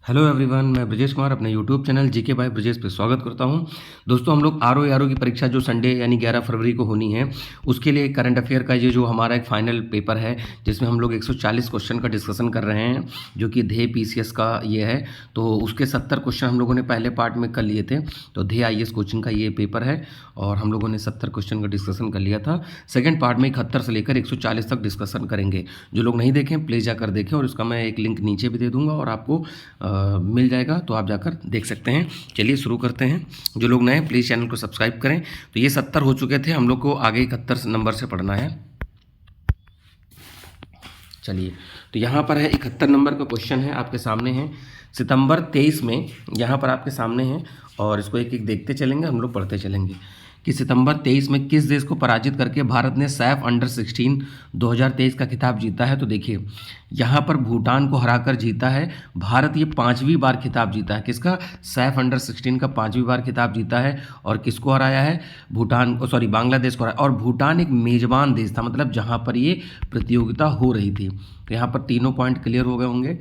Hello everyone, मैं ब्रजेश कुमार अपने YouTube channel GK by Brajesh पे स्वागत करता हूं। दोस्तों, हम लोग आरओ की परीक्षा जो संडे यानी 11 फरवरी को होनी है, उसके लिए करंट अफेयर का ये जो हमारा एक फाइनल पेपर है, जिसमें हम लोग 140 क्वेश्चन का डिस्कशन कर रहे हैं, जो कि ध्येय पीसीएस का ये है। तो उसके 70 क्वेश्चन हम लोगों ने पहले पार्ट में कर लिए थे। तो ध्येय आईएएस कोचिंग का ये पेपर है और हम लोगों ने 70 क्वेश्चन का डिस्कशन कर लिया था। सेकेंड पार्ट में 71 से लेकर 140 तक डिस्कशन करेंगे। जो लोग नहीं देखें प्लीज़ जाकर देखें, और उसका मैं एक लिंक नीचे भी दे दूँगा और आपको मिल जाएगा, तो आप जाकर देख सकते हैं। चलिए शुरू करते हैं। जो लोग नए प्लीज़ चैनल को सब्सक्राइब करें। तो ये 70 हो चुके थे, हम लोग को आगे 71 नंबर से पढ़ना है। चलिए, तो यहाँ पर है 71 नंबर का क्वेश्चन है, आपके सामने है। सितंबर 23 में यहाँ पर आपके सामने है, और इसको एक एक देखते चलेंगे, हम लोग पढ़ते चलेंगे कि सितंबर 23 में किस देश को पराजित करके भारत ने सैफ अंडर 16 2023 का खिताब जीता है। तो देखिए, यहाँ पर भूटान को हराकर जीता है भारत। ये 5वीं बार खिताब जीता है। किसका? सैफ अंडर 16 का 5वीं बार खिताब जीता है। और किसको हराया है? भूटान को, सॉरी बांग्लादेश को हराया। और भूटान एक मेजबान देश था, मतलब जहाँ पर ये प्रतियोगिता हो रही थी। तो यहाँ पर तीनों पॉइंट क्लियर हो गए होंगे।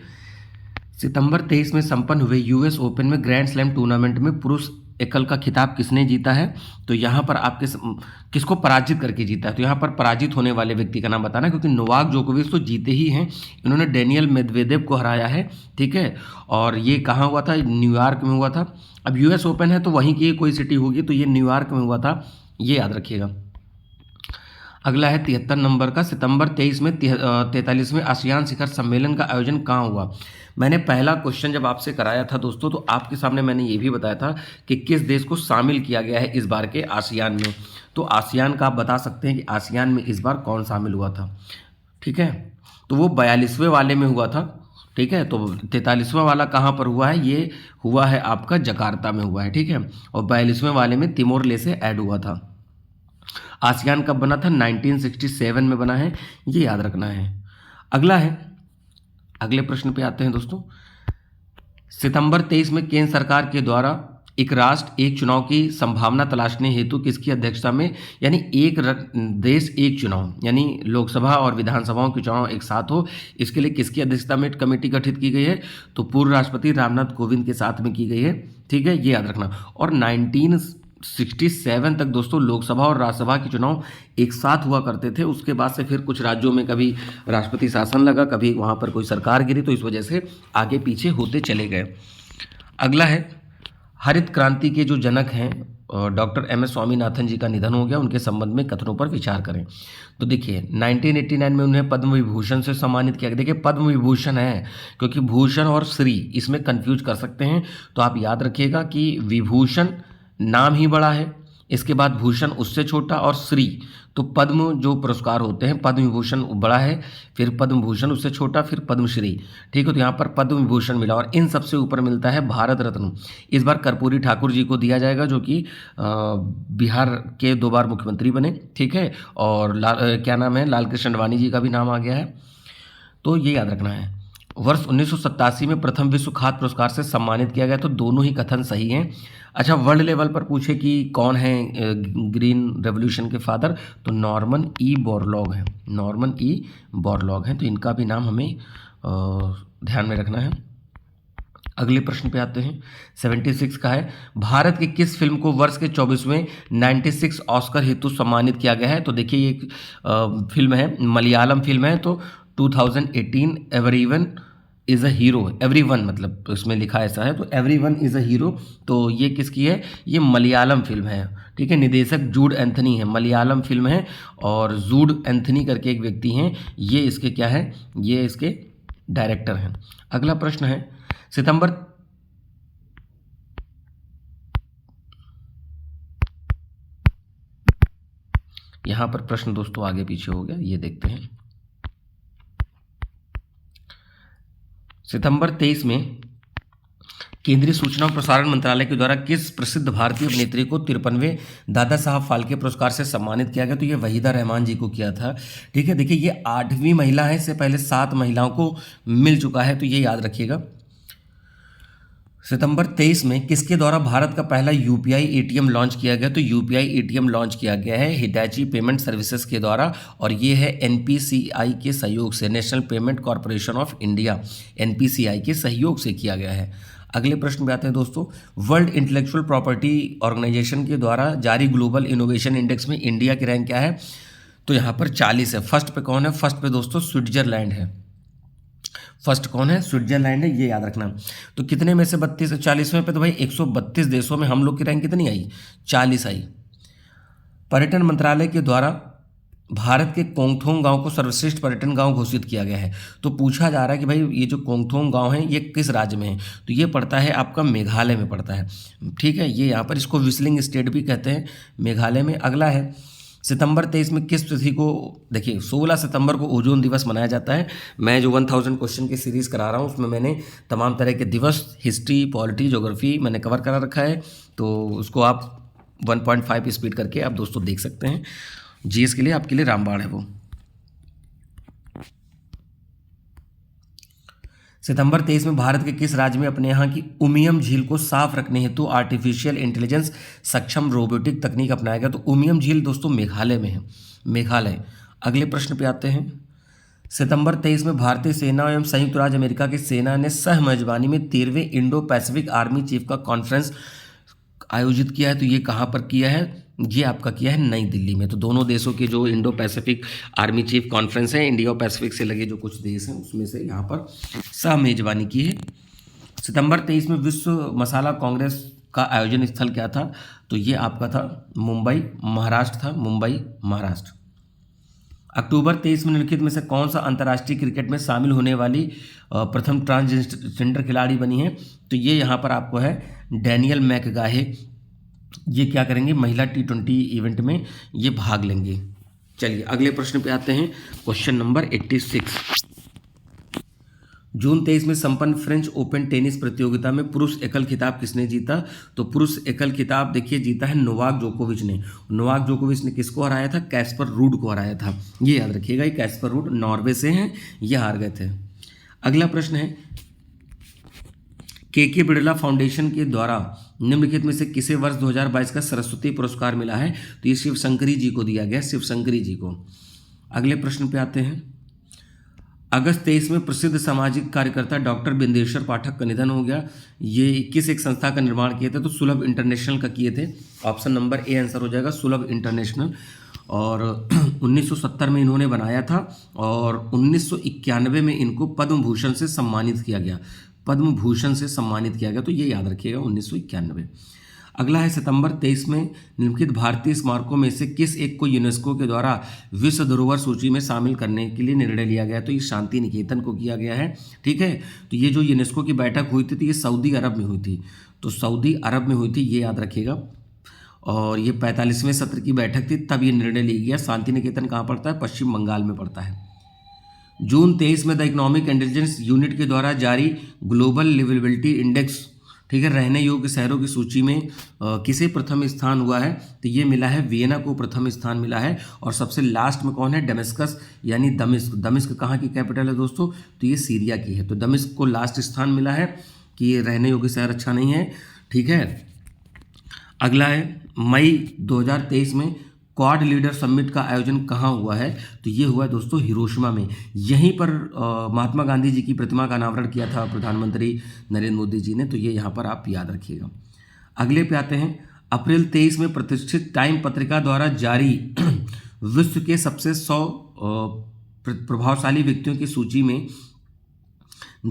सितंबर 23 में संपन्न हुए यूएस ओपन में ग्रैंड स्लैम टूर्नामेंट में पुरुष एकल का खिताब किसने जीता है? तो यहाँ पर आप किसको पराजित करके जीता है? तो यहाँ पर पराजित होने वाले व्यक्ति का नाम बताना, क्योंकि नोवाक जोकोविच तो जीते ही हैं। इन्होंने डेनियल मेदवेदेव को हराया है, ठीक है। और ये कहाँ हुआ था? न्यूयॉर्क में हुआ था। अब यूएस ओपन है तो वहीं की कोई सिटी होगी, तो ये न्यूयॉर्क में हुआ था, ये याद रखिएगा। अगला है 73 नंबर का। सितंबर 23 में 43वें आसियान शिखर सम्मेलन का आयोजन कहाँ हुआ? मैंने पहला क्वेश्चन जब आपसे कराया था दोस्तों, तो आपके सामने मैंने ये भी बताया था कि किस देश को शामिल किया गया है इस बार के आसियान में। तो आसियान का आप बता सकते हैं कि आसियान में इस बार कौन शामिल हुआ था, ठीक है। तो वो 42वें वाले में हुआ था, ठीक है। तो 43वां वाला कहाँ पर हुआ है? ये हुआ है आपका जकार्ता में हुआ है, ठीक है। और 42वें वाले में तिमोर लेसे ऐड हुआ था। आसियान कब बना था? 1967 में बना है, ये याद रखना है। अगला है, अगले प्रश्न पे आते हैं दोस्तों। सितंबर 23 में केंद्र सरकार के द्वारा एक राष्ट्र एक चुनाव की संभावना तलाशने हेतु किसकी अध्यक्षता में, यानी एक देश एक चुनाव, यानी लोकसभा और विधानसभाओं के चुनाव एक साथ हो, इसके लिए किसकी अध्यक्षता में कमेटी गठित की गई है? तो पूर्व राष्ट्रपति रामनाथ कोविंद के साथ में की गई है, ठीक है, ये याद रखना। और 1967 तक दोस्तों लोकसभा और राज्यसभा के चुनाव एक साथ हुआ करते थे। उसके बाद से फिर कुछ राज्यों में कभी राष्ट्रपति शासन लगा, कभी वहाँ पर कोई सरकार गिरी, तो इस वजह से आगे पीछे होते चले गए। अगला है, हरित क्रांति के जो जनक हैं डॉक्टर एम.एस. स्वामीनाथन जी का निधन हो गया, उनके संबंध में कथनों पर विचार करें। तो देखिए 1989 में उन्हें पद्म विभूषण से सम्मानित किया गया। देखिए पद्म विभूषण है, क्योंकि भूषण और श्री इसमें कंफ्यूज कर सकते हैं, तो आप याद रखिएगा कि विभूषण नाम ही बड़ा है, इसके बाद भूषण उससे छोटा, और श्री, तो पद्म जो पुरस्कार होते हैं, पद्म विभूषण बड़ा है, फिर पद्म भूषण उससे छोटा, फिर पद्मश्री, ठीक है। तो यहाँ पर पद्म विभूषण मिला, और इन सबसे ऊपर मिलता है भारत रत्न। इस बार कर्पूरी ठाकुर जी को दिया जाएगा, जो कि बिहार के 2 बार मुख्यमंत्री बने, ठीक है। और क्या नाम है, लाल कृष्ण आडवाणी जी का भी नाम आ गया है, तो ये याद रखना है। वर्ष 1987 में प्रथम विश्व खाद्य पुरस्कार से सम्मानित किया गया, तो दोनों ही कथन सही हैं। अच्छा, वर्ल्ड लेवल पर पूछे कि कौन है ग्रीन रेवोल्यूशन के फादर, तो नॉर्मन ई बोरलॉग हैं, नॉर्मन ई बोरलॉग हैं, तो इनका भी नाम हमें ध्यान में रखना है। अगले प्रश्न पे आते हैं, 76 का है, भारत की किस फिल्म को वर्ष के 24वें 96 ऑस्कर हेतु सम्मानित किया गया है? तो देखिए ये एक फिल्म है, मलयालम फिल्म है, तो 2018 everyone is a hero, everyone मतलब इसमें लिखा ऐसा है, तो एवरीवन इज़ अ हीरो, तो ये किसकी है? ये मलयालम फिल्म है, ठीक है। निर्देशक जूड एंथनी है, मलयालम फिल्म है, और जूड एंथनी करके एक व्यक्ति हैं, ये इसके क्या है? ये इसके डायरेक्टर हैं। अगला प्रश्न है, सितंबर यहाँ पर प्रश्न दोस्तों आगे पीछे हो गया, ये देखते हैं। सितंबर 23 में केंद्रीय सूचना और प्रसारण मंत्रालय के द्वारा किस प्रसिद्ध भारतीय अभिनेत्री को 53वें दादा साहब फाल्के पुरस्कार से सम्मानित किया गया? तो ये वहीदा रहमान जी को किया था, ठीक है। देखिए ये 8वीं महिला है, इससे पहले 7 महिलाओं को मिल चुका है, तो ये याद रखिएगा। सितंबर 23 में किसके द्वारा भारत का पहला यूपीआई एटीएम लॉन्च किया गया? तो यूपीआई एटीएम लॉन्च किया गया है हिटाची पेमेंट सर्विसेज के द्वारा, और ये है एनपीसीआई के सहयोग से, national payment corporation of India, NPCI के सहयोग से किया गया है। अगले प्रश्न पे आते हैं दोस्तों। वर्ल्ड इंटेलेक्चुअल प्रॉपर्टी ऑर्गेनाइजेशन के द्वारा जारी ग्लोबल इनोवेशन इंडेक्स में इंडिया की रैंक क्या है? तो यहाँ पर 40 है। फर्स्ट पे कौन है? फर्स्ट पे दोस्तों स्विट्जरलैंड है। फर्स्ट कौन है? स्विट्जरलैंड है, ये याद रखना। तो कितने में से 32 है? 40वें पे। तो भाई 132 देशों में हम लोग की रैंक कितनी आई? 40 आई। पर्यटन मंत्रालय के द्वारा भारत के कोंगथोंग गांव को सर्वश्रेष्ठ पर्यटन गांव घोषित किया गया है। तो पूछा जा रहा है कि भाई ये जो कोंगथोंग गांव है ये किस राज्य में है? तो ये पड़ता है आपका मेघालय में पड़ता है। ठीक है, ये यहाँ पर इसको व्हिस्लिंग स्टेट भी कहते हैं, मेघालय में। अगला है सितंबर 23 में किस तिथि को, देखिए 16 सितंबर को ओजोन दिवस मनाया जाता है। मैं जो 1000 क्वेश्चन की सीरीज़ करा रहा हूँ उसमें मैंने तमाम तरह के दिवस, हिस्ट्री, पॉलिटी, ज्योग्राफी मैंने कवर करा रखा है, तो उसको आप 1.5 स्पीड करके आप दोस्तों देख सकते हैं। जीएस के लिए आपके लिए रामबाण है वो। सितंबर 23 में भारत के किस राज्य में अपने यहाँ की उमियम झील को साफ रखने हेतु आर्टिफिशियल इंटेलिजेंस सक्षम रोबोटिक तकनीक अपनाया गया? तो उमियम झील दोस्तों मेघालय में है, मेघालय। अगले प्रश्न पे आते हैं। सितंबर 23 में भारतीय सेना एवं संयुक्त राज्य अमेरिका की सेना ने सह मेजबानी में 13वें इंडो पैसिफिक आर्मी चीफ का कॉन्फ्रेंस आयोजित किया है। तो ये कहाँ पर किया है? ये आपका किया है नई दिल्ली में। तो दोनों देशों के जो Indo Pacific army chief conference है, इंडिया और पैसिफिक से लगे जो कुछ देश हैं उसमें से यहाँ पर सह मेजबानी की है। सितंबर 23 में विश्व मसाला कांग्रेस का आयोजन स्थल क्या था? तो ये आपका था मुंबई, महाराष्ट्र था, मुंबई, महाराष्ट्र। अक्टूबर 23 में निम्नलिखित में से कौन सा अंतर्राष्ट्रीय क्रिकेट में शामिल होने वाली प्रथम ट्रांसजेंडर खिलाड़ी बनी है? तो ये यहाँ पर आपको है डैनियल मैकगाहे। ये क्या करेंगे? महिला T20 इवेंट में ये भाग लेंगे। चलिए अगले प्रश्न पे आते हैं, क्वेश्चन नंबर 86। जून 23 में संपन्न फ्रेंच ओपन टेनिस प्रतियोगिता में पुरुष एकल खिताब किसने जीता? तो पुरुष एकल खिताब देखिए जीता है नोवाक जोकोविच ने। नोवाक जोकोविच ने किसको हराया था? कैस्पर रूड को हराया था। ये याद रखिएगा, ये कैस्पर रूड नॉर्वे से हैं, ये हार गए थे। अगला प्रश्न है, के बिड़ला फाउंडेशन के द्वारा निम्नलिखित में से किसे वर्ष 2022 का सरस्वती पुरस्कार मिला है? तो ये शिव शंकरी जी को दिया गया, शिव शंकरी जी को। अगले प्रश्न पे आते हैं। अगस्त 23 में प्रसिद्ध सामाजिक कार्यकर्ता डॉक्टर बिंदेश्वर पाठक का निधन हो गया। ये किस एक संस्था का निर्माण किए थे? तो सुलभ इंटरनेशनल का किए थे। ऑप्शन नंबर ए आंसर हो जाएगा, सुलभ इंटरनेशनल। और 1970 में इन्होंने बनाया था और 1991 में इनको पद्म भूषण से सम्मानित किया गया, पद्म भूषण से सम्मानित किया गया। तो ये याद रखिएगा 1991। अगला है सितंबर 23 में निम्नलिखित भारतीय स्मारकों में से किस एक को यूनेस्को के द्वारा विश्व धरोहर सूची में शामिल करने के लिए निर्णय लिया गया? तो ये शांति निकेतन को किया गया है। ठीक है, तो ये जो यूनेस्को की बैठक हुई थी तो ये सऊदी अरब में हुई थी, तो सऊदी अरब में हुई थी, ये याद रखिएगा। और ये 45वें सत्र की बैठक थी, तब ये निर्णय लिया गया। शांति निकेतन कहाँ पड़ता है? पश्चिम बंगाल में पड़ता है। जून 23 में द इकोनॉमिक इंटेलिजेंस यूनिट के द्वारा जारी ग्लोबल लिवेबिलिटी इंडेक्स, ठीक है, रहने योग्य शहरों की सूची में किसे प्रथम स्थान हुआ है? तो ये मिला है वियना को प्रथम स्थान मिला है। और सबसे लास्ट में कौन है? डेमेस्कस यानी दमिश्क। दमिश्क कहाँ की कैपिटल है दोस्तों? तो ये सीरिया की है। तो दमिश्क को लास्ट स्थान मिला है कि ये रहने योग्य शहर अच्छा नहीं है। ठीक है, अगला है मई 2023 में क्वाड लीडर समिट का आयोजन कहाँ हुआ है? तो ये हुआ है दोस्तों हिरोशिमा में। यहीं पर महात्मा गांधी जी की प्रतिमा का अनावरण किया था प्रधानमंत्री नरेंद्र मोदी जी ने। तो ये यहाँ पर आप याद रखिएगा। अगले पे आते हैं। अप्रैल 23 में प्रतिष्ठित टाइम पत्रिका द्वारा जारी विश्व के सबसे 100 प्रभावशाली व्यक्तियों की सूची में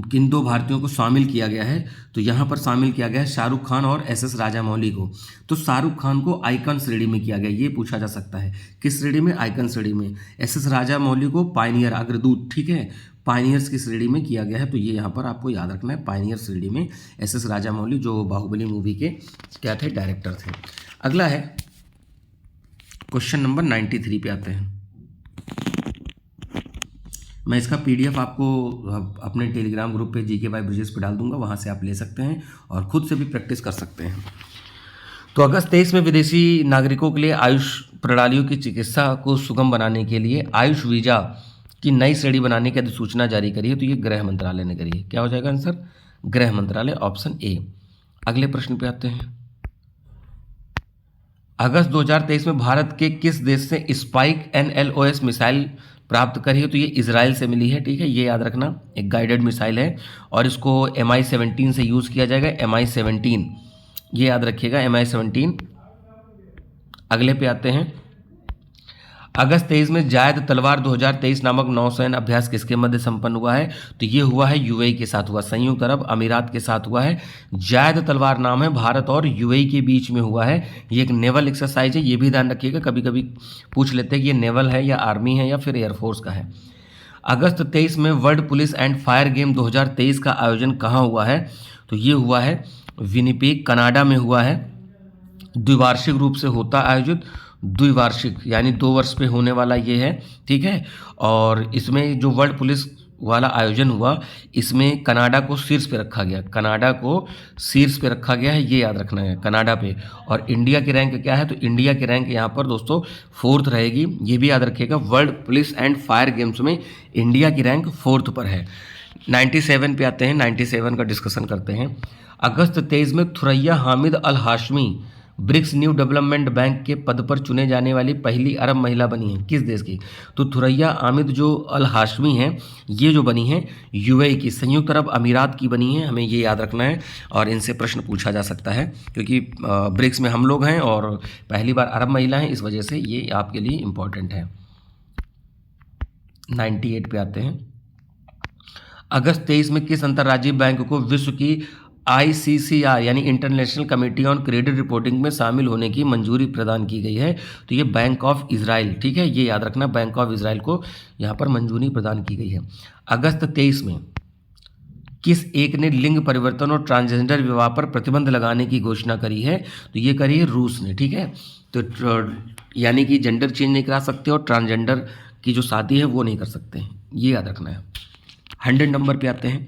किन दो भारतीयों को शामिल किया गया है? तो यहाँ पर शामिल किया गया है शाहरुख खान और एसएस राजामौली को। तो शाहरुख खान को आइकन श्रेणी में किया गया, ये पूछा जा सकता है। किस श्रेणी में? आइकन श्रेणी में। एसएस राजामौली को पायनियर, अग्रदूत, ठीक है, पायनियर्स की श्रेणी में किया गया है। तो ये यहाँ पर आपको याद रखना है, पायनियर श्रेणी में एसएस राजामौली जो बाहुबली मूवी के क्या थे? डायरेक्टर थे। अगला है क्वेश्चन नंबर 93 पे आते हैं। मैं इसका पीडीएफ आपको अपने टेलीग्राम ग्रुप पे जीके बाय ब्रिजेश पे डाल दूंगा, वहाँ से आप ले सकते हैं और खुद से भी प्रैक्टिस कर सकते हैं। तो अगस्त 23 में विदेशी नागरिकों के लिए आयुष प्रणालियों की चिकित्सा को सुगम बनाने के लिए आयुष वीजा की नई श्रेणी बनाने की अधिसूचना जारी करी है। तो ये गृह मंत्रालय ने करी है। क्या हो जाएगा आंसर? गृह मंत्रालय, ऑप्शन ए। अगले प्रश्न पे आते हैं। अगस्त 2023 में भारत के किस देश से स्पाइक NLOS मिसाइल प्राप्त करी है? तो ये इजराइल से मिली है, ठीक है, ये याद रखना, एक गाइडेड मिसाइल है और इसको MI-17 से यूज़ किया जाएगा, MI-17, ये याद रखिएगा, MI-17। अगले पे आते हैं। अगस्त 23 में जायद तलवार 2023 नामक नौसैन्य अभ्यास किसके मध्य संपन्न हुआ है? तो ये हुआ है UAE के साथ हुआ, संयुक्त अरब अमीरात के साथ हुआ है। जायद तलवार नाम है, भारत और UAE के बीच में हुआ है। ये एक नेवल एक्सरसाइज है, ये भी ध्यान रखिएगा, कभी कभी पूछ लेते हैं कि ये नेवल है या आर्मी है या फिर एयरफोर्स का है। अगस्त 23 में world police and fire game 2023 का आयोजन कहाँ हुआ है? तो ये हुआ है विनिपेग, कनाडा में हुआ है। द्विवार्षिक रूप से होता आयोजित, द्विवार्षिक यानी 2 वर्ष पे होने वाला ये है, ठीक है। और इसमें जो वर्ल्ड पुलिस वाला आयोजन हुआ, इसमें कनाडा को शीर्ष पे रखा गया, कनाडा को शीर्ष पे रखा गया है, ये याद रखना है, कनाडा पे। और इंडिया की रैंक क्या है? तो इंडिया की रैंक यहाँ पर दोस्तों 4th रहेगी, ये भी याद रखिएगा। World police and fire games में इंडिया की रैंक 4th पर है। 97 पे आते हैं, 97 का डिस्कशन करते हैं। अगस्त 23 में Thuraya Hamid Al Hashmi BRICS New Development Bank के पद पर चुने जाने वाली पहली अरब महिला बनी है, किस देश की? तो थुरैया हामिद जो अल हाशमी हैं, ये जो बनी है UAE की, संयुक्त अरब अमीरात की बनी है, हमें ये याद रखना है। और इनसे प्रश्न पूछा जा सकता है क्योंकि ब्रिक्स में हम लोग हैं और पहली बार अरब महिला हैं, इस वजह से ये आपके लिए इम्पॉर्टेंट है। 98 पे आते हैं। अगस्त 23 में किस अंतर्राज्यीय बैंक को विश्व की ICCR यानी international committee on credit reporting में शामिल होने की मंजूरी प्रदान की गई है? तो ये बैंक ऑफ इजराइल, ठीक है, ये याद रखना, बैंक ऑफ इजराइल को यहाँ पर मंजूरी प्रदान की गई है। अगस्त 23 में किस एक ने लिंग परिवर्तन और ट्रांसजेंडर विवाह पर प्रतिबंध लगाने की घोषणा करी है? तो ये करी है रूस ने, ठीक है। तो यानी कि जेंडर चेंज नहीं करा सकते और ट्रांसजेंडर की जो शादी है वो नहीं कर सकते हैं, ये याद रखना है। 100 नंबर पे आते हैं।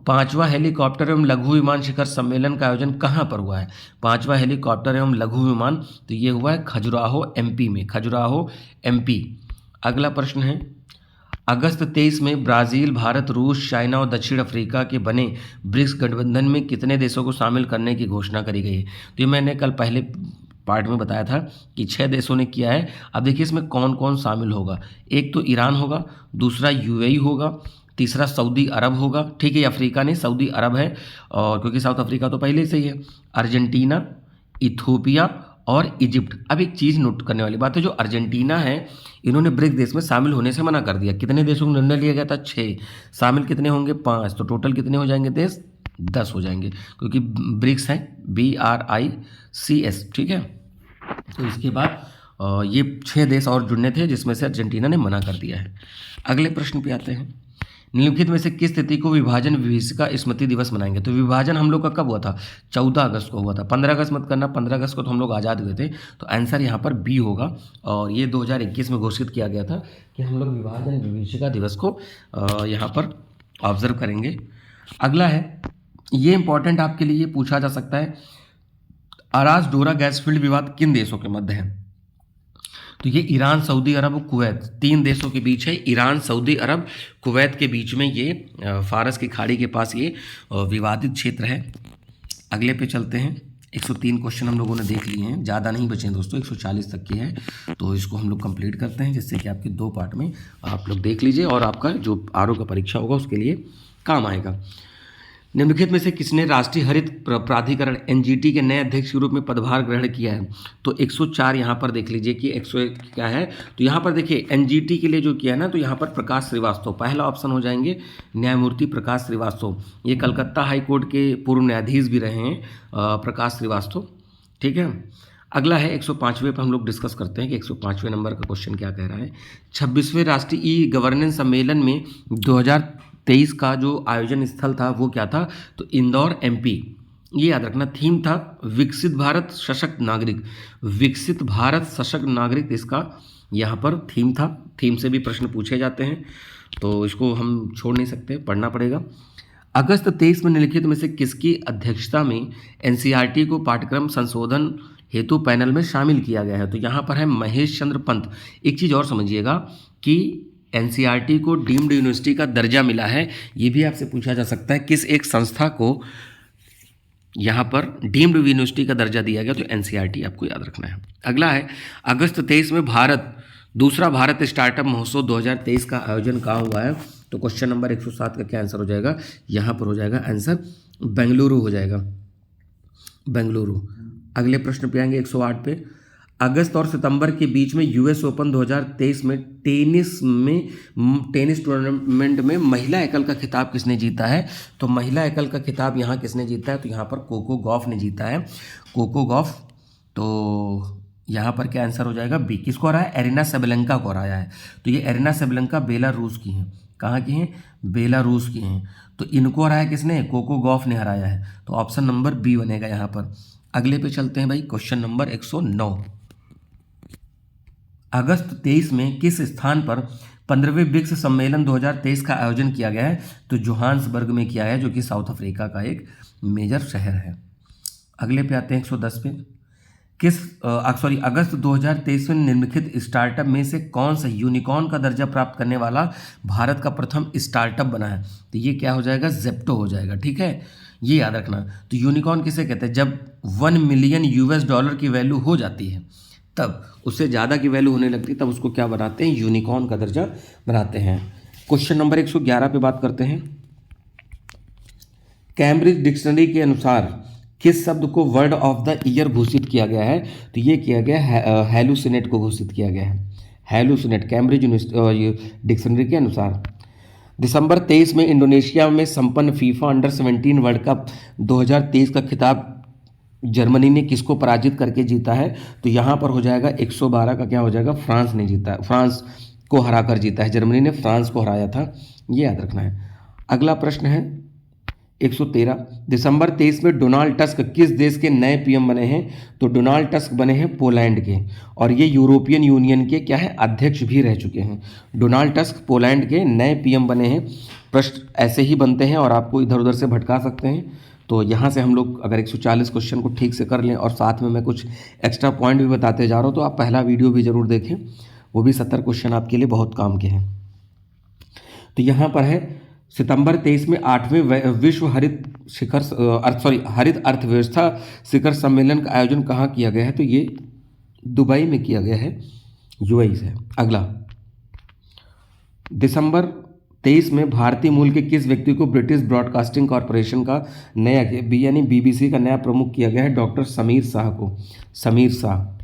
5वां हेलीकॉप्टर एवं लघु विमान शिखर सम्मेलन का आयोजन कहाँ पर हुआ है? 5वां हेलीकॉप्टर एवं लघु विमान, तो ये हुआ है खजुराहो MP में, खजुराहो MP। अगला प्रश्न है, अगस्त 23 में ब्राज़ील, भारत, रूस, चाइना और दक्षिण अफ्रीका के बने ब्रिक्स गठबंधन में कितने देशों को शामिल करने की घोषणा करी गई है? तो ये मैंने कल पहले पार्ट में बताया था कि 6 देशों ने किया है। अब देखिए इसमें कौन कौन शामिल होगा। एक तो ईरान होगा, दूसरा UAE होगा, तीसरा सऊदी अरब होगा, ठीक है, अफ्रीका नहीं, सऊदी अरब है, और क्योंकि साउथ अफ्रीका तो पहले से ही है, अर्जेंटीना, इथोपिया और इजिप्ट। अब एक चीज़ नोट करने वाली बात है, जो अर्जेंटीना है इन्होंने ब्रिक्स देश में शामिल होने से मना कर दिया। कितने देशों को निर्णय लिया गया था? 6, शामिल कितने होंगे? 5, तो टोटल कितने हो जाएंगे देश? 10 हो जाएंगे, क्योंकि ब्रिक्स है BRICS, ठीक है। तो इसके बाद ये 6 देश और जुड़ने थे जिसमें से अर्जेंटीना ने मना कर दिया है। अगले प्रश्न पे आते हैं। निम्नलिखित में से किस तिथि को विभाजन विभीषिका स्मृति दिवस मनाएंगे? तो विभाजन हम लोग का कब हुआ था? 14 अगस्त को हुआ था। 15 अगस्त मत करना, 15 अगस्त को तो हम लोग आज़ाद हुए थे, तो आंसर यहाँ पर B होगा। और ये 2021 में घोषित किया गया था कि हम लोग विभाजन विभीषिका दिवस को यहाँ पर ऑब्जर्व करेंगे। अगला है, ये इंपॉर्टेंट आपके लिए पूछा जा सकता है, अराज डोरा गैस फील्ड विवाद किन देशों के मध्य है? तो ये ईरान, सऊदी अरब और कुवैत, 3 देशों के बीच है। ईरान, सऊदी अरब, कुवैत के बीच में ये फारस की खाड़ी के पास ये विवादित क्षेत्र है। अगले पे चलते हैं। 103 क्वेश्चन हम लोगों ने देख लिए हैं, ज़्यादा नहीं बचे हैं दोस्तों, 140 तक की है, तो इसको हम लोग कंप्लीट करते हैं, जिससे कि आपके 2 पार्ट में आप लोग देख लीजिए और आपका जो RO का परीक्षा होगा उसके लिए काम आएगा। निम्नलिखित में से किसने राष्ट्रीय हरित प्राधिकरण NGT के नए अध्यक्ष के रूप में पदभार ग्रहण किया है? तो 104 यहाँ पर देख लीजिए कि 101 क्या है। तो यहाँ पर देखिए NGT के लिए जो किया है ना, तो यहाँ पर प्रकाश श्रीवास्तव पहला ऑप्शन हो जाएंगे, न्यायमूर्ति प्रकाश श्रीवास्तव। ये कलकत्ता हाई कोर्ट के पूर्व न्यायाधीश भी रहे हैं प्रकाश श्रीवास्तव, ठीक है। अगला है 105वें पर हम लोग डिस्कस करते हैं कि 105वें नंबर का क्वेश्चन क्या कह रहा है। 26वें राष्ट्रीय गवर्नेंस सम्मेलन में 2023 का जो आयोजन स्थल था वो क्या था? तो इंदौर MP, ये याद रखना। थीम था विकसित भारत सशक्त नागरिक, विकसित भारत सशक्त नागरिक इसका यहाँ पर थीम था। थीम से भी प्रश्न पूछे जाते हैं, तो इसको हम छोड़ नहीं सकते, पढ़ना पड़ेगा। अगस्त 23 में निम्नलिखित में से किसकी अध्यक्षता में NCERT को पाठ्यक्रम संशोधन हेतु पैनल में शामिल किया गया है? तो यहाँ पर है महेश चंद्र पंत। एक चीज़ और समझिएगा कि NCERT को डीम्ड यूनिवर्सिटी का दर्जा मिला है, ये भी आपसे पूछा जा सकता है किस एक संस्था को यहाँ पर डीम्ड यूनिवर्सिटी का दर्जा दिया गया, तो एनसीईआरटी आपको याद रखना है। अगला है अगस्त 23 में दूसरा भारत स्टार्टअप महोत्सव 2023 का आयोजन कहाँ हुआ है? तो क्वेश्चन नंबर 107 का क्या आंसर हो जाएगा? यहाँ पर हो जाएगा आंसर बेंगलुरु हो जाएगा, बेंगलुरु। अगले प्रश्न पे आएंगे 108 पे। अगस्त और सितंबर के बीच में यूएस ओपन 2023 में टेनिस टूर्नामेंट में महिला एकल का खिताब किसने जीता है? तो महिला एकल का खिताब यहाँ किसने जीता है? तो यहाँ पर कोको गॉफ ने जीता है, कोको गॉफ। तो यहाँ पर क्या आंसर हो जाएगा? बी। किसको हराया? एरिना सेबेलेंका को हराया है। तो ये एरिना सेबेलेंका बेलारूस की हैं। कहाँ की हैं? बेलारूस की हैं। तो इनको हराया किसने? कोको गॉफ ने हराया है। तो ऑप्शन नंबर बी बनेगा यहाँ पर। अगले पे चलते हैं भाई, क्वेश्चन नंबर 109। अगस्त 23 में किस स्थान पर 15वें ब्रिक्स सम्मेलन 2023 का आयोजन किया गया है? तो जोहान्सबर्ग में किया है, जो कि साउथ अफ्रीका का एक मेजर शहर है। अगले पे आते हैं 110 पे। अगस्त 2023 में निम्नलिखित स्टार्टअप में से कौन सा यूनिकॉर्न का दर्जा प्राप्त करने वाला भारत का प्रथम स्टार्टअप बना है? तो ये क्या हो जाएगा? जेप्टो हो जाएगा। ठीक है, ये याद रखना। तो यूनिकॉर्न किसे कहते हैं? जब 1 मिलियन US डॉलर की वैल्यू हो जाती है, तब उससे ज़्यादा की वैल्यू होने लगती है, तब उसको क्या बनाते हैं? यूनिकॉर्न का दर्जा बनाते हैं। क्वेश्चन नंबर 111 पे बात करते हैं। कैम्ब्रिज डिक्शनरी के अनुसार किस शब्द को वर्ड ऑफ द ईयर घोषित किया गया है? तो ये किया गया है हैलुसिनेट को घोषित किया गया है, हैलुसिनेट, कैम्ब्रिज डिक्शनरी के अनुसार। दिसंबर 23 में इंडोनेशिया में संपन्न फीफा अंडर 17 वर्ल्ड कप 2023 का खिताब जर्मनी ने किसको पराजित करके जीता है? तो यहाँ पर हो जाएगा 112 का क्या हो जाएगा? फ्रांस ने जीता है, फ्रांस को हराकर जीता है। जर्मनी ने फ्रांस को हराया था, ये याद रखना है। अगला प्रश्न है 113। दिसंबर 23 में डोनाल्ड टस्क किस देश के नए पीएम बने हैं? तो डोनाल्ड टस्क बने हैं पोलैंड के, और ये यूरोपियन यूनियन के क्या है? अध्यक्ष भी रह चुके हैं। डोनाल्ड टस्क पोलैंड के नए पीएम बने हैं। प्रश्न ऐसे ही बनते हैं और आपको इधर उधर से भटका सकते हैं। तो यहाँ से हम लोग अगर 140 क्वेश्चन को ठीक से कर लें और साथ में मैं कुछ एक्स्ट्रा पॉइंट भी बताते जा रहा हूँ, तो आप पहला वीडियो भी ज़रूर देखें, वो भी 70 क्वेश्चन आपके लिए बहुत काम के हैं। तो यहाँ पर है सितंबर 23 में 8वें विश्व हरित हरित अर्थव्यवस्था शिखर सम्मेलन का आयोजन कहाँ किया गया है? तो ये दुबई में किया गया है, यूएई से। अगला, दिसंबर 23 में भारतीय मूल के किस व्यक्ति को ब्रिटिश ब्रॉडकास्टिंग कॉरपोरेशन का नया यानी BBC का नया प्रमुख किया गया है? डॉक्टर समीर शाह को, समीर शाह।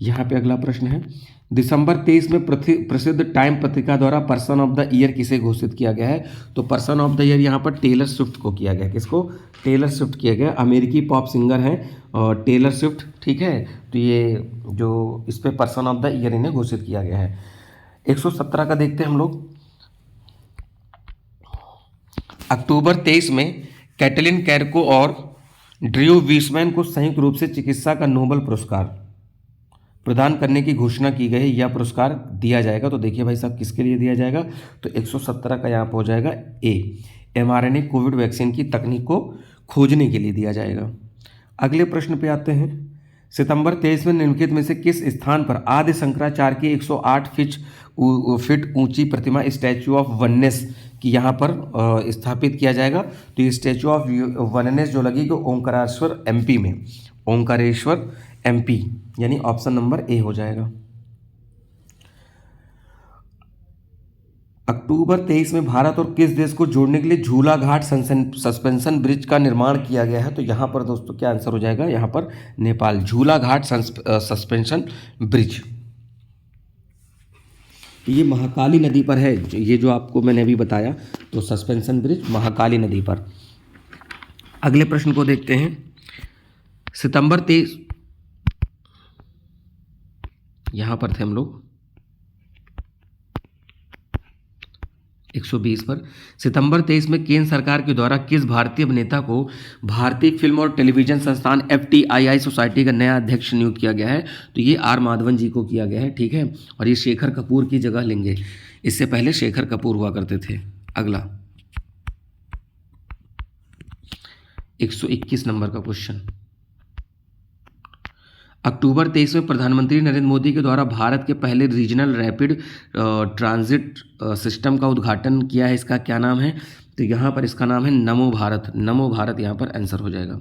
यहाँ पे अगला प्रश्न है, दिसंबर 23 में प्रसिद्ध टाइम पत्रिका द्वारा पर्सन ऑफ द ईयर किसे घोषित किया गया है? तो पर्सन ऑफ द ईयर यहाँ पर टेलर स्विफ्ट को किया गया। किसको? टेलर स्विफ्ट किया गया। अमेरिकी पॉप सिंगर हैं टेलर स्विफ्ट, ठीक है। तो ये जो इस पर पर्सन ऑफ द ईयर इन्हें घोषित किया गया है। 117 का देखते हैं हम लोग। अक्टूबर 23 में कैटलिन कैरको और ड्रू वीसमैन को संयुक्त रूप से चिकित्सा का नोबेल पुरस्कार प्रदान करने की घोषणा की गई है। यह पुरस्कार दिया जाएगा, तो देखिए भाई साहब किसके लिए दिया जाएगा? तो 117 का यहाँ पर हो जाएगा ए, mRNA कोविड वैक्सीन की तकनीक को खोजने के लिए दिया जाएगा। अगले प्रश्न पे आते हैं। सितंबर 23 में निम्नलिखित में से किस स्थान पर आदि शंकराचार्य की 108 फीट ऊंची प्रतिमा स्टैचू ऑफ वननेस की यहाँ पर स्थापित किया जाएगा? तो ये स्टैचू ऑफ वननेस जो लगेगी ओंकारेश्वर MP में, ओंकारेश्वर MP, यानी ऑप्शन नंबर ए हो जाएगा। अक्टूबर 23 में भारत और किस देश को जोड़ने के लिए झूला घाट सस्पेंशन ब्रिज का निर्माण किया गया है? तो यहाँ पर दोस्तों क्या आंसर हो जाएगा? यहाँ पर नेपाल, झूला घाट सस्पेंशन ब्रिज। ये महाकाली नदी पर है, ये जो आपको मैंने अभी बताया, तो सस्पेंशन ब्रिज महाकाली नदी पर। अगले प्रश्न को देखते हैं। सितंबर 23 यहाँ पर थे हम लोग 120 पर। सितंबर 23 में केंद्र सरकार के द्वारा किस भारतीय अभिनेता को भारतीय फिल्म और टेलीविजन संस्थान FTII सोसाइटी का नया अध्यक्ष नियुक्त किया गया है? तो ये R माधवन जी को किया गया है, ठीक है। और ये शेखर कपूर की जगह लेंगे, इससे पहले शेखर कपूर हुआ करते थे। अगला 121 नंबर का क्वेश्चन। अक्टूबर 23 में प्रधानमंत्री नरेंद्र मोदी के द्वारा भारत के पहले रीजनल रैपिड ट्रांजिट सिस्टम का उद्घाटन किया है, इसका क्या नाम है? तो यहाँ पर इसका नाम है नमो भारत। नमो भारत यहाँ पर आंसर हो जाएगा।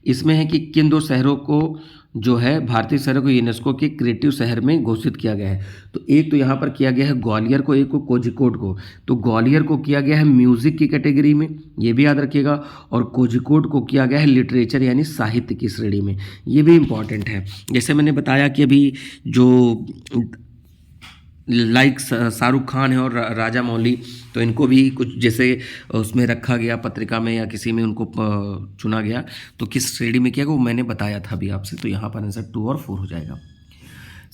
इसमें है कि किन दो शहरों को जो है भारतीय शहरों को यूनेस्को के क्रिएटिव शहर में घोषित किया गया है। तो एक तो यहाँ पर किया गया है ग्वालियर को, एक को कोझिकोड को। तो ग्वालियर को किया गया है म्यूजिक की कैटेगरी में, ये भी याद रखिएगा, और कोझिकोड को किया गया है लिटरेचर यानी साहित्य की श्रेणी में। ये भी इंपॉर्टेंट है। जैसे मैंने बताया कि अभी जो लाइक शाहरुख खान है और राजा मौली, तो इनको भी कुछ जैसे उसमें रखा गया पत्रिका में या किसी में उनको चुना गया, तो किस श्रेणी में किया गया वो मैंने बताया था अभी आपसे। तो यहाँ पर आंसर 2 और 4 हो जाएगा।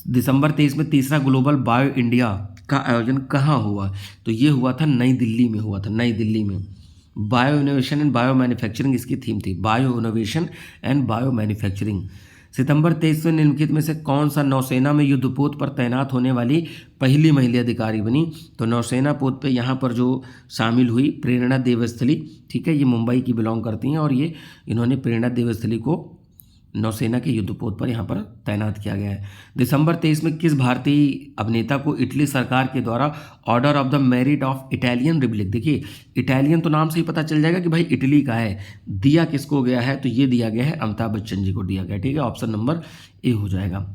दिसंबर 23 में तीसरा ग्लोबल बायो इंडिया का आयोजन कहाँ हुआ? तो ये हुआ था नई दिल्ली में, हुआ था नई दिल्ली में। Bio innovation and bio manufacturing इसकी थीम थी, bio innovation and bio manufacturing. सितंबर 23 में निम्नलिखित में से कौन सा नौसेना में युद्धपोत पर तैनात होने वाली पहली महिला अधिकारी बनी? तो नौसेना पोत पे यहाँ पर जो शामिल हुई प्रेरणा देवस्थली, ठीक है, ये मुंबई की बिलोंग करती हैं और ये इन्होंने प्रेरणा देवस्थली को नौसेना के युद्धपोत पर यहाँ पर तैनात किया गया है। दिसंबर 23 में किस भारतीय अभिनेता को इटली सरकार के द्वारा order of the merit of Italian Republic, देखिए इटालियन तो नाम से ही पता चल जाएगा कि भाई इटली का है, दिया किसको गया है? तो ये दिया गया है अमिताभ बच्चन जी को दिया गया, ठीक है, ऑप्शन नंबर ए हो जाएगा।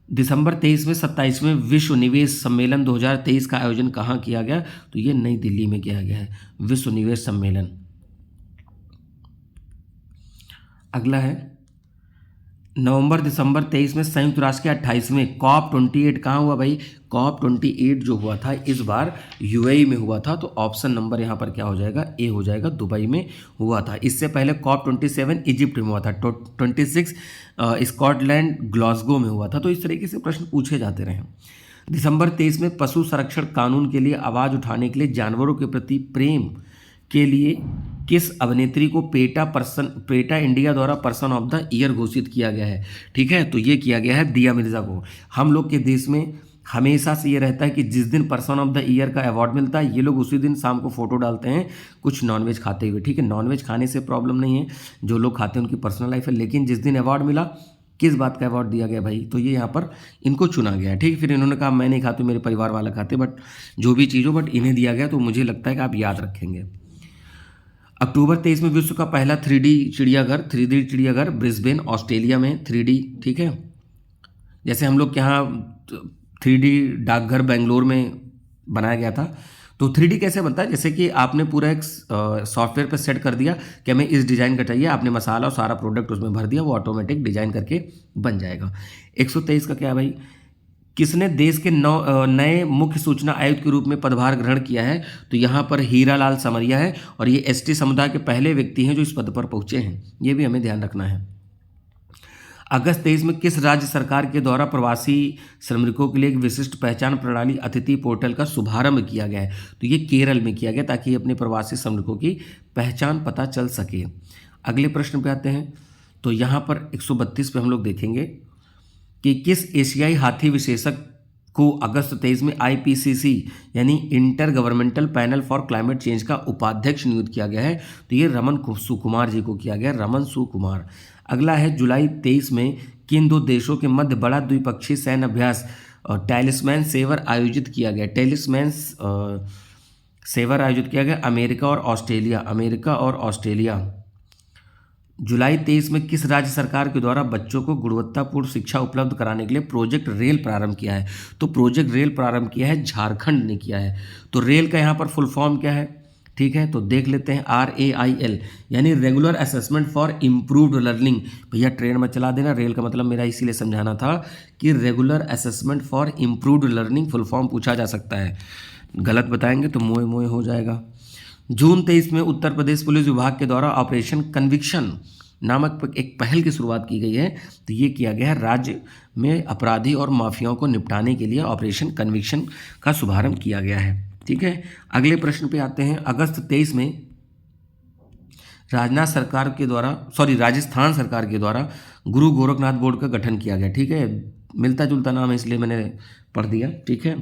दिसंबर 23 में 27वें विश्व निवेश सम्मेलन 2023 का आयोजन कहाँ किया गया? तो ये नई दिल्ली में किया गया है विश्व निवेश सम्मेलन। अगला है नवंबर दिसंबर 23 में संयुक्त राष्ट्र के 28वें COP28 कहाँ हुआ भाई? COP28 जो हुआ था इस बार यूएई में हुआ था, तो ऑप्शन नंबर यहाँ पर क्या हो जाएगा? ए हो जाएगा, दुबई में हुआ था। इससे पहले COP27 इजिप्ट में हुआ था, 26 स्कॉटलैंड ग्लासगो में हुआ था। तो इस तरीके से प्रश्न पूछे जाते रहे। दिसंबर 23 में पशु संरक्षण कानून के लिए आवाज़ उठाने के लिए जानवरों के प्रति प्रेम के लिए किस अभिनेत्री को पेटा इंडिया द्वारा पर्सन ऑफ द ईयर घोषित किया गया है? ठीक है, तो ये किया गया है दिया मिर्जा को। हम लोग के देश में हमेशा से ये रहता है कि जिस दिन पर्सन ऑफ द ईयर का अवार्ड मिलता है ये लोग उसी दिन शाम को फोटो डालते हैं कुछ नॉनवेज खाते हुए, ठीक है। नॉनवेज खाने से प्रॉब्लम नहीं है, जो लोग खाते हैं उनकी पर्सनल लाइफ है, लेकिन जिस दिन अवार्ड मिला, किस बात का अवार्ड दिया गया भाई? तो ये यहाँ पर इनको चुना गया, ठीक है। फिर इन्होंने कहा मैं नहीं खाती, मेरे परिवार वाला खाते, बट जो भी चीज़ हो, बट इन्हें दिया गया, तो मुझे लगता है कि आप याद रखेंगे। अक्टूबर 23 में विश्व का पहला 3D चिड़ियाघर ब्रिस्बेन ऑस्ट्रेलिया में 3D, ठीक है। जैसे हम लोग के यहाँ 3D डाकघर बेंगलोर में बनाया गया था। तो 3D कैसे बनता है? जैसे कि आपने पूरा एक सॉफ्टवेयर पर सेट कर दिया कि हमें इस डिज़ाइन का चाहिए, आपने मसाला और सारा प्रोडक्ट उसमें भर दिया, वो ऑटोमेटिक डिज़ाइन करके बन जाएगा। 123 का क्या है भाई? किसने देश के नए मुख्य सूचना आयुक्त के रूप में पदभार ग्रहण किया है? तो यहाँ पर हीरालाल समरिया है, और ये ST समुदाय के पहले व्यक्ति हैं जो इस पद पर पहुँचे हैं, ये भी हमें ध्यान रखना है। अगस्त 23 में किस राज्य सरकार के द्वारा प्रवासी श्रमिकों के लिए एक विशिष्ट पहचान प्रणाली अतिथि पोर्टल का शुभारंभ किया गया है? तो ये केरल में किया गया, ताकि अपने प्रवासी श्रमिकों की पहचान पता चल सके। अगले प्रश्न पे आते हैं। तो यहाँ पर 132 पे हम लोग देखेंगे कि किस एशियाई हाथी विशेषज्ञ को अगस्त 23 में IPCC यानी inter governmental panel for climate change का उपाध्यक्ष नियुक्त किया गया है? तो ये रमन सुकुमार जी को किया गया, रमन सुकुमार। अगला है जुलाई 23 में किन दो देशों के मध्य बड़ा द्विपक्षीय सैन्य अभ्यास टैलिस्मैन सेवर आयोजित किया गया? टैलिस्मैन सेवर आयोजित किया गया अमेरिका और ऑस्ट्रेलिया। जुलाई 23 में किस राज्य सरकार के द्वारा बच्चों को गुणवत्तापूर्ण शिक्षा उपलब्ध कराने के लिए प्रोजेक्ट रेल प्रारंभ किया है? तो प्रोजेक्ट रेल प्रारंभ किया है झारखंड ने किया है। तो रेल का यहाँ पर फुल फॉर्म क्या है? ठीक है, तो देख लेते हैं, RAIL यानी regular assessment for improved learning. भैया ट्रेन में चला देना, रेल का मतलब मेरा इसीलिए समझाना था कि regular assessment for improved learning full form पूछा जा सकता है, गलत बताएंगे तो मोए मोए हो जाएगा। जून 23 में उत्तर प्रदेश पुलिस विभाग के द्वारा ऑपरेशन कन्विक्शन नामक एक पहल की शुरुआत की गई है। तो ये किया गया है राज्य में अपराधी और माफियाओं को निपटाने के लिए ऑपरेशन कन्विक्शन का शुभारंभ किया गया है, ठीक है। अगले प्रश्न पे आते हैं। अगस्त 23 में राजस्थान सरकार के द्वारा गुरु गोरखनाथ बोर्ड का गठन किया गया, ठीक है। मिलता जुलता नाम है इसलिए मैंने पढ़ दिया, ठीक है।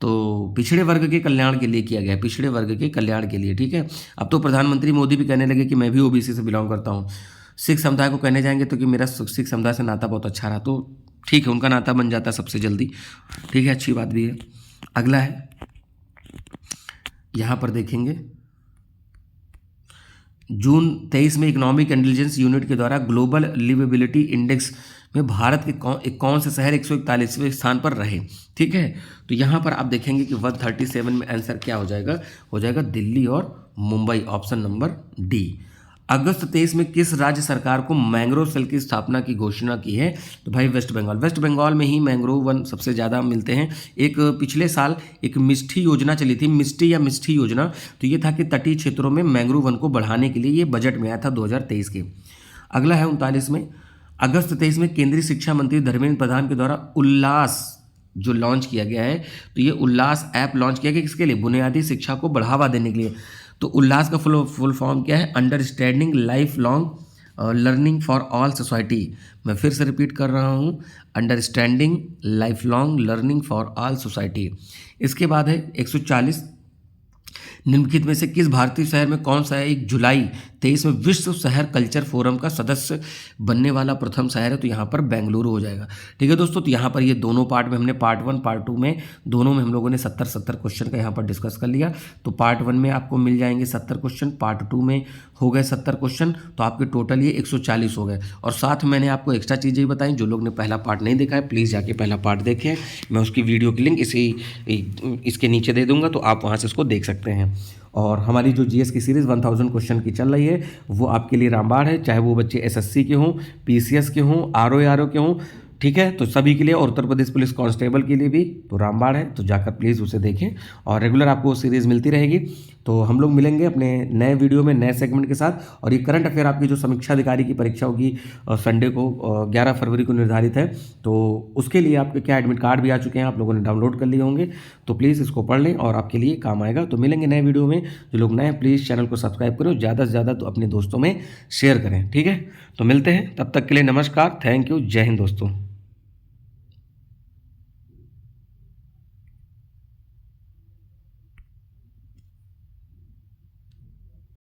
तो पिछड़े वर्ग के कल्याण के लिए किया गया, पिछड़े वर्ग के कल्याण के लिए, ठीक है। अब तो प्रधानमंत्री मोदी भी कहने लगे कि मैं भी OBC से बिलोंग करता हूँ। सिख समुदाय को कहने जाएंगे तो कि मेरा सिख समुदाय से नाता बहुत अच्छा रहा, तो ठीक है, उनका नाता बन जाता है सबसे जल्दी, ठीक है, अच्छी बात भी है। अगला है, यहाँ पर देखेंगे जून 23 में इकोनॉमिक इंटेलिजेंस यूनिट के द्वारा ग्लोबल लिवेबिलिटी इंडेक्स में भारत के कौन से शहर 141वें स्थान पर रहे। ठीक है, तो यहाँ पर आप देखेंगे कि 137 में आंसर क्या हो जाएगा दिल्ली और मुंबई, ऑप्शन नंबर डी। अगस्त 23 में किस राज्य सरकार को मैंग्रोव सेल की स्थापना की घोषणा की है? तो भाई वेस्ट बंगाल। वेस्ट बंगाल में ही मैंग्रोव वन सबसे ज़्यादा मिलते हैं। एक पिछले साल एक मिष्टी योजना चली थी, मिष्टी योजना, तो ये था कि तटीय क्षेत्रों में मैंग्रोव वन को बढ़ाने के लिए ये बजट में आया था 2023 के। अगला है 39 में, अगस्त 23 में केंद्रीय शिक्षा मंत्री धर्मेंद्र प्रधान के द्वारा उल्लास जो लॉन्च किया गया है, तो ये उल्लास ऐप लॉन्च किया गया किसके लिए? बुनियादी शिक्षा को बढ़ावा देने के लिए। तो उल्लास का फुल फॉर्म क्या है? Understanding life long learning for all society. मैं फिर से रिपीट कर रहा हूँ, understanding life long learning for all society. इसके बाद है 140, निम्नलिखित में से किस भारतीय शहर में कौन सा है 1 जुलाई 23 में विश्व शहर कल्चर फोरम का सदस्य बनने वाला प्रथम शहर है? तो यहाँ पर बेंगलुरु हो जाएगा। ठीक है दोस्तों, तो यहाँ पर ये दोनों पार्ट में हमने पार्ट 1 पार्ट 2 में दोनों में हम लोगों ने 70 क्वेश्चन का यहाँ पर डिस्कस कर लिया। तो पार्ट 1 में आपको मिल जाएंगे 70 क्वेश्चन, पार्ट 2 में हो गए 70 क्वेश्चन, तो आपके टोटल ये 140 हो गए। और साथ मैंने आपको एक्स्ट्रा चीज़ें भी बताई, जो लोग ने पहला पार्ट नहीं देखा है प्लीज़ जाके पहला पार्ट देखें। मैं उसकी वीडियो की लिंक इसके नीचे दे दूँगा, तो आप वहाँ से उसको देख सकते हैं। और हमारी जो जीएस की सीरीज़ 1000 क्वेश्चन की चल रही है वो आपके लिए रामबाण है, चाहे वो बच्चे एसएससी के हों, पीसीएस के हों, आरओ के हों। ठीक है, तो सभी के लिए, और उत्तर प्रदेश पुलिस कांस्टेबल के लिए भी तो रामबाण है, तो जाकर प्लीज़ उसे देखें। और रेगुलर आपको सीरीज़ मिलती रहेगी। तो हम लोग मिलेंगे अपने नए वीडियो में नए सेगमेंट के साथ। और ये करंट अफेयर आपकी जो समीक्षा अधिकारी की परीक्षा होगी संडे को 11 फरवरी को निर्धारित है, तो उसके लिए आपके क्या एडमिट कार्ड भी आ चुके हैं, आप लोगों ने डाउनलोड कर लिए होंगे, तो प्लीज़ इसको पढ़ लें और आपके लिए काम आएगा। तो मिलेंगे नए वीडियो में। जो लोग नए हैं प्लीज़ चैनल को सब्सक्राइब करो, ज़्यादा से ज़्यादा तो अपने दोस्तों में शेयर करें। ठीक है, तो मिलते हैं, तब तक के लिए नमस्कार, थैंक यू, जय हिंद दोस्तों।